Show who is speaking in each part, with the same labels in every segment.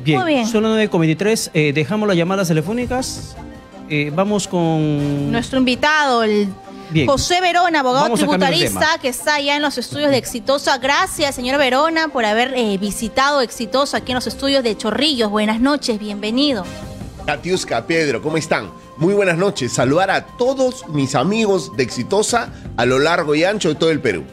Speaker 1: Bien,
Speaker 2: Muy bien.
Speaker 1: son las 9:23. Dejamos las llamadas telefónicas. Vamos con
Speaker 2: Nuestro invitado, el
Speaker 1: Bien.
Speaker 2: José Verona, abogado
Speaker 1: Vamos a cambiar de
Speaker 2: tributarista, que está allá en los estudios de Exitosa. Gracias, señor Verona, por haber visitado Exitosa aquí en los estudios de Chorrillos. Buenas noches, bienvenido.
Speaker 3: Katiuska, Pedro, ¿cómo están? Muy buenas noches. Saludar a todos mis amigos de Exitosa a lo largo y ancho de todo el Perú.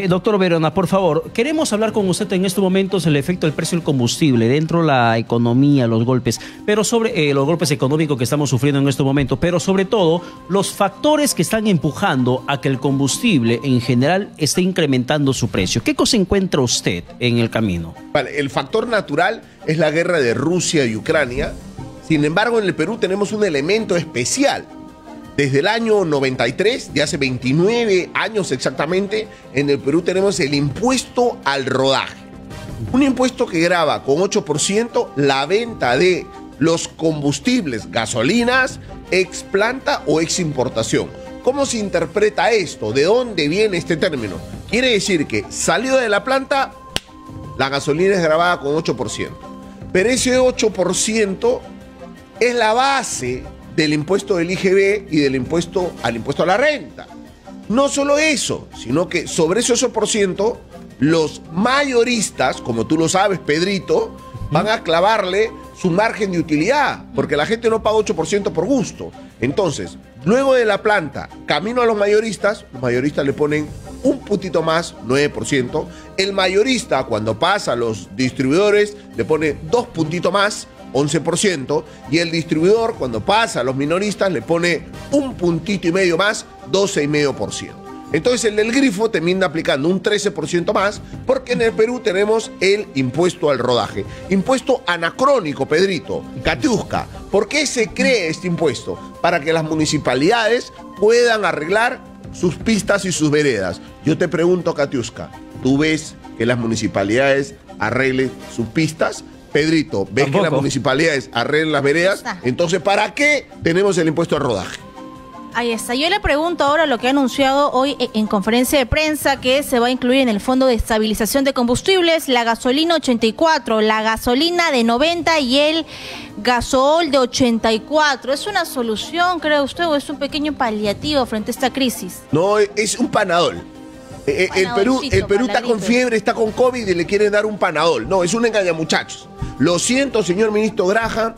Speaker 1: Doctor Verona, por favor, queremos hablar con usted en estos momentos el efecto del precio del combustible dentro de la economía, los golpes, pero sobre los golpes económicos que estamos sufriendo en estos momentos, pero sobre todo los factores que están empujando a que el combustible en general esté incrementando su precio. ¿Qué cosa encuentra usted en el camino?
Speaker 3: Vale, el factor natural es la guerra de Rusia y Ucrania. Sin embargo, en el Perú tenemos un elemento especial. Desde el año 93, de hace 29 años exactamente, en el Perú tenemos el impuesto al rodaje. Un impuesto que grava con 8% la venta de los combustibles, gasolinas, ex planta o ex importación. ¿Cómo se interpreta esto? ¿De dónde viene este término? Quiere decir que salido de la planta, la gasolina es gravada con 8%. Pero ese 8% es la base del impuesto del IGB y del impuesto a la renta. No solo eso, sino que sobre ese 8%, los mayoristas, como tú lo sabes, Pedrito, van a clavarle su margen de utilidad, porque la gente no paga 8% por gusto. Entonces, luego de la planta, camino a los mayoristas le ponen un puntito más, 9%. El mayorista, cuando pasa a los distribuidores, le pone 2 puntitos más, 11%, y el distribuidor, cuando pasa a los minoristas, le pone un puntito y medio más, 12,5%. Entonces el del grifo termina aplicando un 13% más, porque en el Perú tenemos el impuesto al rodaje. Impuesto anacrónico, Pedrito, Katiuska. ¿Por qué se cree este impuesto? Para que las municipalidades puedan arreglar sus pistas y sus veredas. Yo te pregunto, Katiuska, ¿tú ves que las municipalidades arreglen sus pistas? Pedrito, ¿ves
Speaker 1: Tampoco.
Speaker 3: que las municipalidades arreglen las veredas? Entonces, ¿para qué tenemos el impuesto al rodaje?
Speaker 2: Ahí está. Yo le pregunto ahora lo que ha anunciado hoy en conferencia de prensa, que se va a incluir en el Fondo de Estabilización de Combustibles la gasolina 84, la gasolina de 90 y el gasol de 84. ¿Es una solución, cree usted, o es un pequeño paliativo frente a esta crisis?
Speaker 3: No, es un panadol. El Perú está con fiebre, está con COVID y le quieren dar un panadol. No, es un engañamuchachos. Lo siento, señor ministro Graham,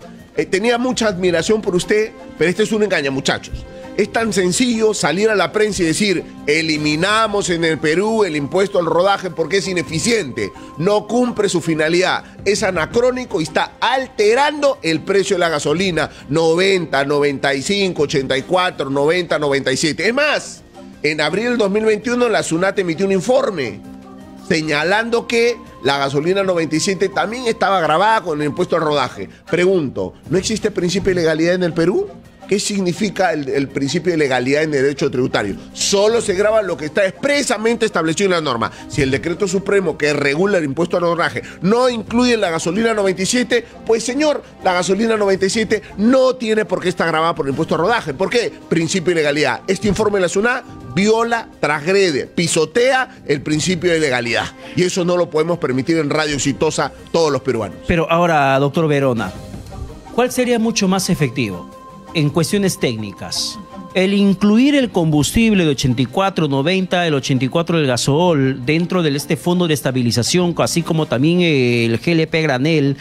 Speaker 3: tenía mucha admiración por usted, pero este es un engañamuchachos. Es tan sencillo salir a la prensa y decir, eliminamos en el Perú el impuesto al rodaje porque es ineficiente, no cumple su finalidad, es anacrónico y está alterando el precio de la gasolina, 90, 95, 84, 90, 97. Es más, en abril del 2021 la SUNAT emitió un informe señalando que la gasolina 97 también estaba grabada con el impuesto al rodaje. Pregunto, ¿no existe principio de legalidad en el Perú? ¿Qué significa el principio de legalidad en derecho tributario? Solo se graba lo que está expresamente establecido en la norma. Si el decreto supremo que regula el impuesto al rodaje no incluye la gasolina 97, pues señor, la gasolina 97 no tiene por qué estar grabada por el impuesto al rodaje. ¿Por qué? Principio de legalidad. Este informe de la SUNAT viola, transgrede, pisotea el principio de legalidad. Y eso no lo podemos permitir en Radio Exitosa todos los peruanos.
Speaker 1: Pero ahora, doctor Verona, ¿cuál sería mucho más efectivo en cuestiones técnicas? El incluir el combustible de 84, 90, el 84 del gasol dentro de este fondo de estabilización, así como también el GLP granel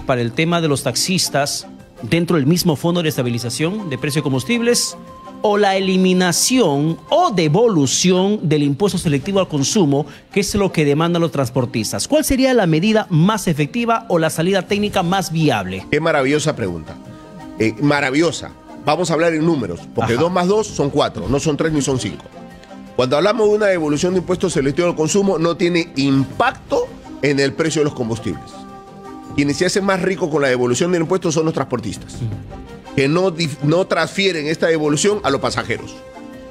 Speaker 1: para el tema de los taxistas dentro del mismo fondo de estabilización de precio de combustibles, o la eliminación o devolución del impuesto selectivo al consumo, que es lo que demandan los transportistas. ¿Cuál sería la medida más efectiva o la salida técnica más viable?
Speaker 3: Qué maravillosa pregunta. Maravillosa. Vamos a hablar en números, porque 2 más 2 son 4, no son 3 ni son 5. Cuando hablamos de una devolución de impuestos selectivos al consumo, no tiene impacto en el precio de los combustibles. Quienes se hacen más ricos con la devolución del impuesto son los transportistas, que no transfieren esta devolución a los pasajeros,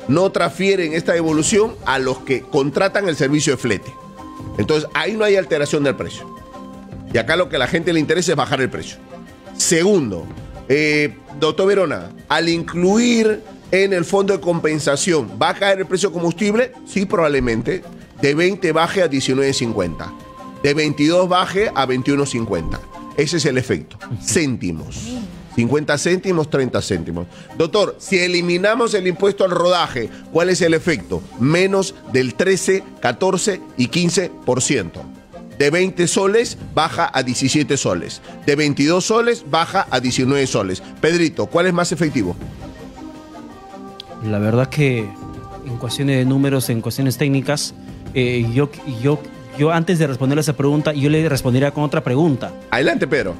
Speaker 3: no transfieren esta devolución a los que contratan el servicio de flete. Entonces, ahí no hay alteración del precio. Y acá lo que a la gente le interesa es bajar el precio. Segundo, doctor Verona, al incluir en el fondo de compensación, ¿va a caer el precio de combustible? Sí, probablemente. De 20 baje a 19.50. De 22 baje a 21.50. Ese es el efecto. Céntimos. 50 céntimos, 30 céntimos. Doctor, si eliminamos el impuesto al rodaje, ¿cuál es el efecto? Menos del 13, 14 y 15%. De 20 soles baja a 17 soles. De 22 soles baja a 19 soles. Pedrito, ¿cuál es más efectivo?
Speaker 1: La verdad que en cuestiones de números, en cuestiones técnicas, yo antes de responder a esa pregunta, yo le respondería con otra pregunta.
Speaker 3: Adelante, Pedro.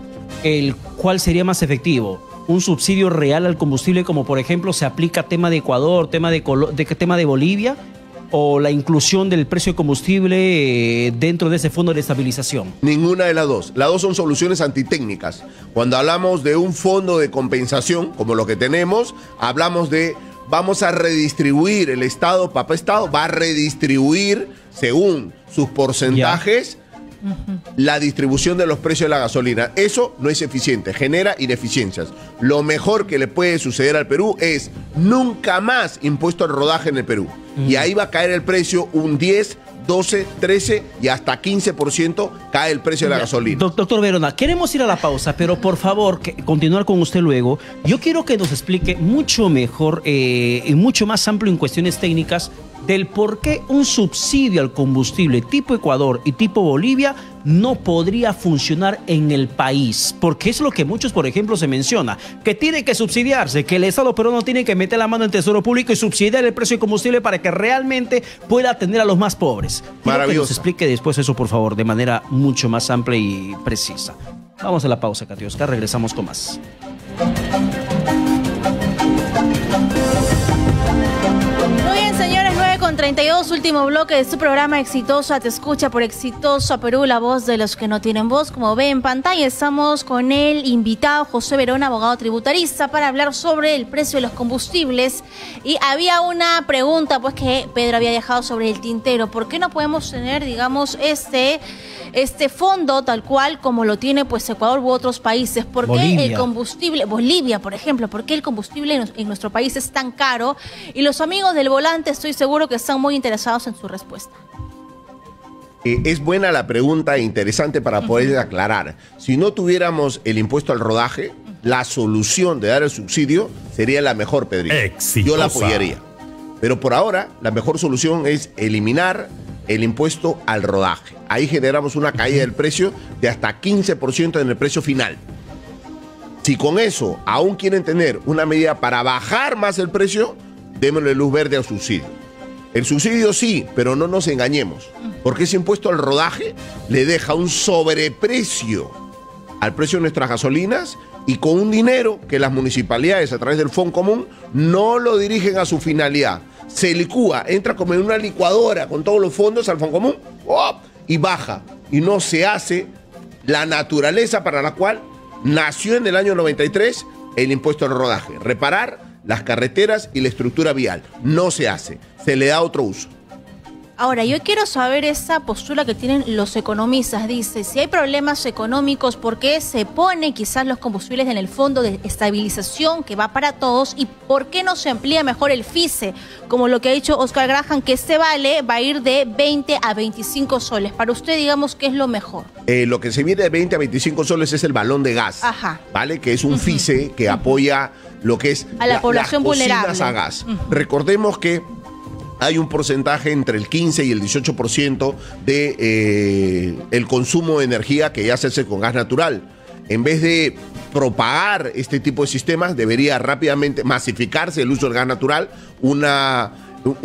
Speaker 1: ¿Cuál sería más efectivo? ¿Un subsidio real al combustible como por ejemplo se aplica tema de Ecuador, tema de Bolivia? ¿O la inclusión del precio de combustible dentro de ese fondo de estabilización?
Speaker 3: Ninguna de las dos. Las dos son soluciones antitécnicas. Cuando hablamos de un fondo de compensación, como lo que tenemos, hablamos de vamos a redistribuir, el Estado, papá Estado, va a redistribuir según sus porcentajes la distribución de los precios de la gasolina. Eso no es eficiente, genera ineficiencias. Lo mejor que le puede suceder al Perú es nunca más impuesto al rodaje en el Perú. Y ahí va a caer el precio un 10, 12, 13 y hasta 15% cae el precio de la gasolina.
Speaker 1: Doctor Verona, queremos ir a la pausa, pero por favor, continuar con usted luego. Yo quiero que nos explique mucho mejor y mucho más amplio en cuestiones técnicas del por qué un subsidio al combustible tipo Ecuador y tipo Bolivia no podría funcionar en el país. Porque es lo que muchos, por ejemplo, se menciona, que tiene que subsidiarse, que el Estado peruano tiene que meter la mano en el Tesoro Público y subsidiar el precio de combustible para que realmente pueda atender a los más pobres. Quiero que nos explique después eso, por favor, de manera mucho más amplia y precisa. Vamos a la pausa, Katy Oscar, regresamos con más.
Speaker 2: Muy bien, señores, 9:32, último bloque de su programa Exitosa Te Escucha por Exitosa Perú, la voz de los que no tienen voz. Como ve en pantalla, estamos con el invitado José Verona, abogado tributarista, para hablar sobre el precio de los combustibles. Y había una pregunta pues que Pedro había dejado sobre el tintero. ¿Por qué no podemos tener, digamos, este fondo tal cual como lo tiene pues Ecuador u otros países? ¿Por qué el combustible, Bolivia, por ejemplo, por qué el combustible en nuestro país es tan caro? Y los amigos del volante estoy seguro que están muy interesados en su respuesta.
Speaker 3: Es buena la pregunta e interesante para poder aclarar. Si no tuviéramos el impuesto al rodaje, la solución de dar el subsidio sería la mejor, Pedrito. Exitosa. Yo la apoyaría. Pero por ahora, la mejor solución es eliminar el impuesto al rodaje. Ahí generamos una caída del precio de hasta 15% en el precio final. Si con eso aún quieren tener una medida para bajar más el precio, démosle luz verde al subsidio. El subsidio sí, pero no nos engañemos, porque ese impuesto al rodaje le deja un sobreprecio al precio de nuestras gasolinas y con un dinero que las municipalidades a través del Fondo Común no lo dirigen a su finalidad. Se licúa, entra como en una licuadora con todos los fondos al Fondo Común y baja. Y no se hace la naturaleza para la cual nació en el año 93 el impuesto al rodaje. Reparar las carreteras y la estructura vial. No se hace, se le da otro uso.
Speaker 2: Ahora, yo quiero saber esa postura que tienen los economistas. Dice, si hay problemas económicos, ¿por qué se pone quizás los combustibles en el fondo de estabilización que va para todos? ¿Y por qué no se amplía mejor el FICE? Como lo que ha dicho Oscar Graham, que este vale va a ir de 20 a 25 soles. Para usted, digamos, ¿qué es lo mejor?
Speaker 3: Lo que se viene de 20 a 25 soles es el balón de gas.
Speaker 2: Ajá.
Speaker 3: ¿Vale? Que es un FICE que apoya lo que es
Speaker 2: a la población vulnerable.
Speaker 3: Las cocinas a gas. Recordemos que hay un porcentaje entre el 15 y el 18% de el consumo de energía que ya se hace con gas natural. En vez de propagar este tipo de sistemas, debería rápidamente masificarse el uso del gas natural, una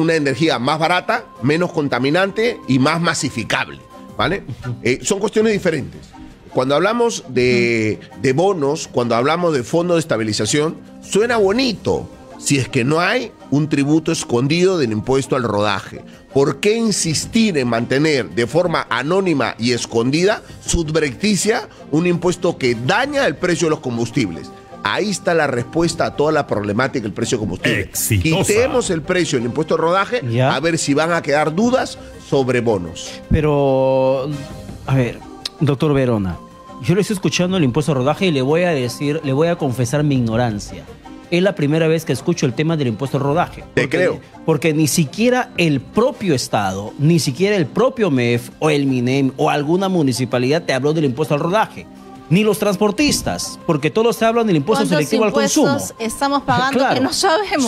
Speaker 3: energía más barata, menos contaminante y más masificable, ¿vale? Son cuestiones diferentes. Cuando hablamos de bonos, cuando hablamos de fondo de estabilización, suena bonito, si es que no hay un tributo escondido del impuesto al rodaje. ¿Por qué insistir en mantener de forma anónima y escondida, subrepticia, un impuesto que daña el precio de los combustibles? Ahí está la respuesta a toda la problemática del precio de combustible. Exitosa. Quitemos el precio del impuesto al rodaje, ¿ya? A ver si van a quedar dudas sobre bonos.
Speaker 1: Pero, a ver, doctor Verona, yo le estoy escuchando el impuesto al rodaje y le voy a confesar mi ignorancia. Es la primera vez que escucho el tema del impuesto al rodaje.
Speaker 3: Te creo.
Speaker 1: Porque ni siquiera el propio Estado, ni siquiera el propio MEF o el MINEM o alguna municipalidad te habló del impuesto al rodaje. ni los transportistas, porque todos se hablan del impuesto selectivo al consumo.
Speaker 2: ¿Cuántos impuestos estamos pagando que no sabemos?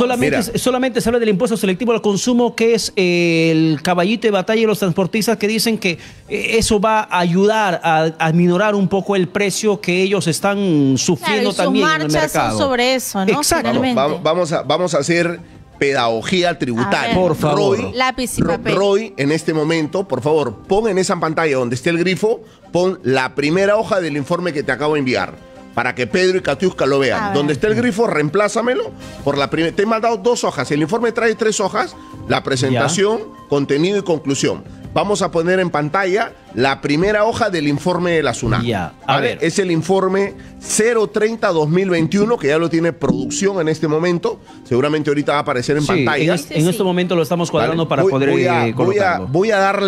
Speaker 1: Solamente se habla del impuesto selectivo al consumo, que es el caballito de batalla de los transportistas, que dicen que eso va a ayudar a minorar un poco el precio que ellos están sufriendo también en el mercado.
Speaker 2: Son sobre eso, ¿no?
Speaker 1: Exacto.
Speaker 3: Vamos a hacer pedagogía tributaria.
Speaker 1: Por favor.
Speaker 2: Lápiz y papel.
Speaker 3: Roy, en este momento, por favor, pon en esa pantalla donde esté el grifo, pon la primera hoja del informe que te acabo de enviar, para que Pedro y Katiuska lo vean. Donde esté el grifo, reemplázamelo por la primera. Te he mandado 2 hojas. El informe trae 3 hojas, la presentación, contenido y conclusión. Vamos a poner en pantalla la primera hoja del informe de la SUNAT.
Speaker 1: A ver.
Speaker 3: Es el informe 030-2021, que ya lo tiene producción en este momento. Seguramente ahorita va a aparecer en pantalla.
Speaker 1: En este momento lo estamos cuadrando para poder colocarlo.
Speaker 3: Voy a dar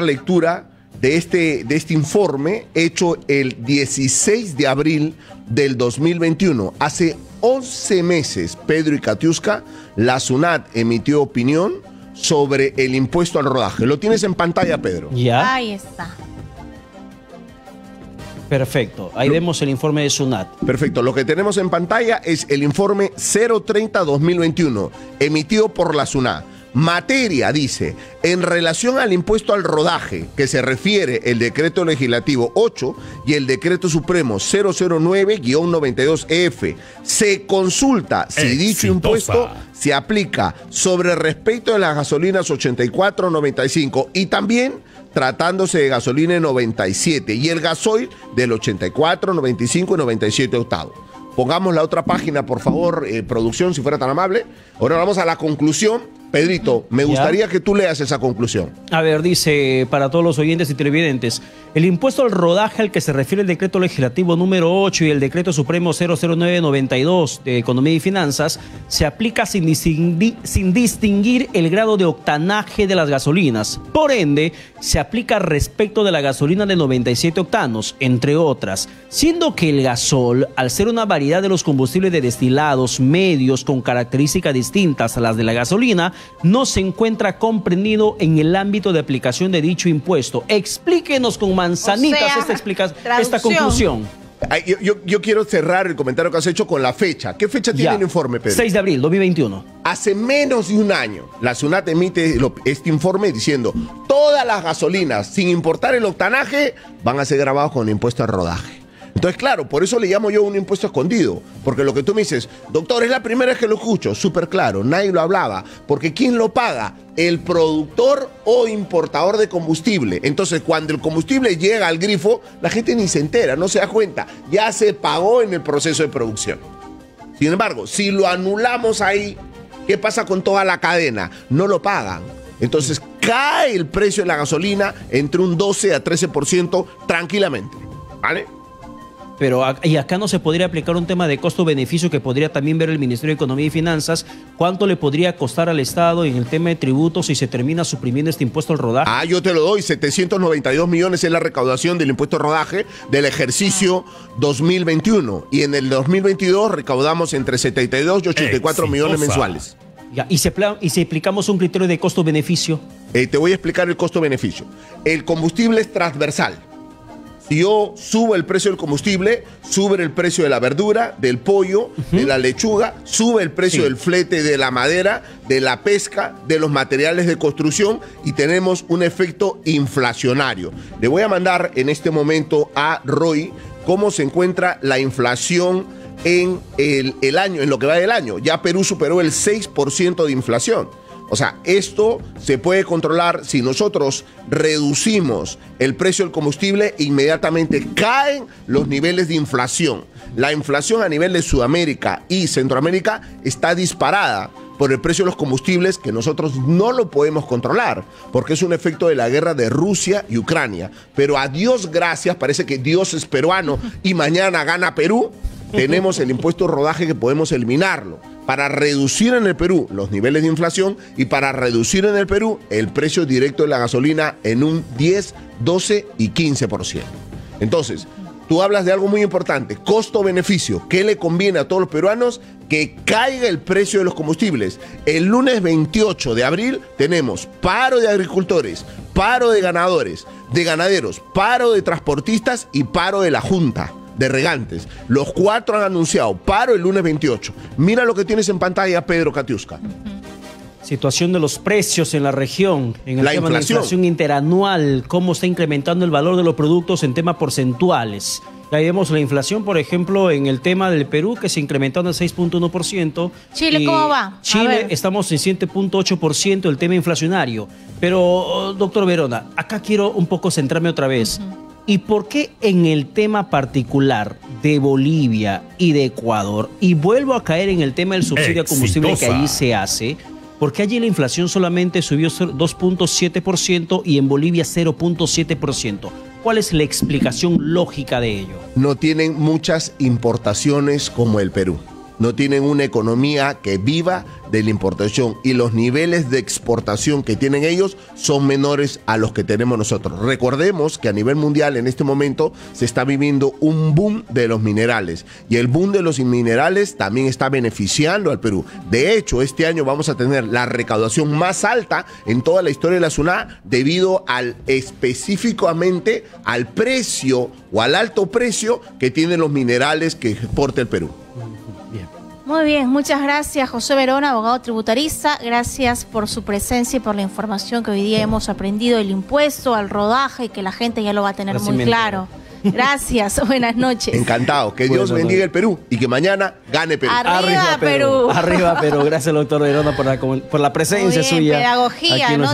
Speaker 3: lectura de este informe hecho el 16 de abril del 2021. Hace 11 meses, Pedro y Katiuska, la SUNAT emitió opinión sobre el impuesto al rodaje. Lo tienes en pantalla, Pedro.
Speaker 1: Ya.
Speaker 2: Ahí está.
Speaker 1: Perfecto. Ahí vemos el informe de SUNAT.
Speaker 3: Perfecto. Lo que tenemos en pantalla es el informe 030-2021, emitido por la SUNAT. Materia, dice, en relación al impuesto al rodaje, que se refiere el decreto legislativo 8 y el decreto supremo 009-92EF, se consulta si dicho impuesto se aplica sobre respecto de las gasolinas 84, 95 y también tratándose de gasolina 97 y el gasoil del 84, 95 y 97 octavos. Pongamos la otra página, por favor, producción, si fuera tan amable. Ahora vamos a la conclusión. Pedrito, me gustaría que tú leas esa conclusión.
Speaker 1: A ver, dice, para todos los oyentes y televidentes, el impuesto al rodaje al que se refiere el decreto legislativo número 8 y el decreto supremo 009-92 de Economía y Finanzas se aplica sin distinguir el grado de octanaje de las gasolinas. Por ende, se aplica respecto de la gasolina de 97 octanos, entre otras, siendo que el gasol, al ser una variedad de los combustibles de destilados medios con características distintas a las de la gasolina, no se encuentra comprendido en el ámbito de aplicación de dicho impuesto. Explíquenos con manzanitas esta conclusión.
Speaker 3: Yo quiero cerrar el comentario que has hecho con la fecha. ¿Qué fecha tiene el informe, Pedro?
Speaker 1: 6 de abril, 2021.
Speaker 3: Hace menos de un año, la SUNAT emite este informe diciendo todas las gasolinas, sin importar el octanaje, van a ser grabadas con impuesto al rodaje. Entonces, claro, por eso le llamo yo un impuesto escondido, porque lo que tú me dices, doctor, es la primera vez que lo escucho, súper claro, nadie lo hablaba, porque ¿quién lo paga? El productor o importador de combustible. Entonces, cuando el combustible llega al grifo, la gente ni se entera, no se da cuenta, ya se pagó en el proceso de producción. Sin embargo, si lo anulamos ahí, ¿qué pasa con toda la cadena? No lo pagan. Entonces, cae el precio de la gasolina entre un 12 a 13% tranquilamente, ¿vale?
Speaker 1: Pero y acá no se podría aplicar un tema de costo-beneficio que podría también ver el Ministerio de Economía y Finanzas. ¿Cuánto le podría costar al Estado en el tema de tributos si se termina suprimiendo este impuesto al rodaje?
Speaker 3: Yo te lo doy. 792 millones es la recaudación del impuesto al rodaje del ejercicio 2021. Y en el 2022 recaudamos entre 72 y 84 millones mensuales.
Speaker 1: Ya, ¿y si aplicamos un criterio de costo-beneficio?
Speaker 3: Te voy a explicar el costo-beneficio. El combustible es transversal. Si yo subo el precio del combustible, sube el precio de la verdura, del pollo, de la lechuga, sube el precio del flete, de la madera, de la pesca, de los materiales de construcción y tenemos un efecto inflacionario. Le voy a mandar en este momento a Roy cómo se encuentra la inflación en el año, en lo que va del año. Ya Perú superó el 6% de inflación. O sea, esto se puede controlar si nosotros reducimos el precio del combustible, inmediatamente caen los niveles de inflación. La inflación a nivel de Sudamérica y Centroamérica está disparada por el precio de los combustibles que nosotros no lo podemos controlar, porque es un efecto de la guerra de Rusia y Ucrania. Pero a Dios gracias, parece que Dios es peruano y mañana gana Perú. Tenemos el impuesto de rodaje que podemos eliminarlo para reducir en el Perú los niveles de inflación y para reducir en el Perú el precio directo de la gasolina en un 10, 12 y 15%. Entonces, tú hablas de algo muy importante, costo-beneficio. ¿Qué le conviene a todos los peruanos? Que caiga el precio de los combustibles. El lunes 28 de abril tenemos paro de agricultores, paro de ganadores, de ganaderos, paro de transportistas y paro de la Junta de Regantes. Los 4 han anunciado paro el lunes 28. Mira lo que tienes en pantalla, Pedro Katiuska.
Speaker 1: Situación de los precios en la región, en el
Speaker 3: La
Speaker 1: tema de la inflación interanual, cómo está incrementando el valor de los productos en temas porcentuales. Ahí vemos la inflación, por ejemplo, en el tema del Perú, que se incrementó en el 6.1%.
Speaker 2: Chile, ¿cómo va?
Speaker 1: Chile estamos en 7.8% el tema inflacionario. Pero, doctor Verona, acá quiero un poco centrarme otra vez. ¿Y por qué en el tema particular de Bolivia y de Ecuador, y vuelvo a caer en el tema del subsidio a combustible que allí se hace, porque allí la inflación solamente subió 2.7% y en Bolivia 0.7%? ¿Cuál es la explicación lógica de ello?
Speaker 3: No tienen muchas importaciones como el Perú. No tienen una economía que viva de la importación y los niveles de exportación que tienen ellos son menores a los que tenemos nosotros. Recordemos que a nivel mundial en este momento se está viviendo un boom de los minerales y el boom de los minerales también está beneficiando al Perú. De hecho, este año vamos a tener la recaudación más alta en toda la historia de la SUNAT debido específicamente al precio o al alto precio que tienen los minerales que exporta el Perú.
Speaker 2: Muy bien, muchas gracias José Verona, abogado tributarista. Gracias por su presencia y por la información que hoy día hemos aprendido del impuesto al rodaje y que la gente ya lo va a tener muy claro. Gracias, buenas noches.
Speaker 3: Encantado, que Dios bendiga el Perú y que mañana gane Perú.
Speaker 2: Arriba Perú.
Speaker 1: Arriba Perú. Gracias, doctor Verona, por la presencia
Speaker 2: muy bien,
Speaker 1: suya.
Speaker 2: Pedagogía, ¿no?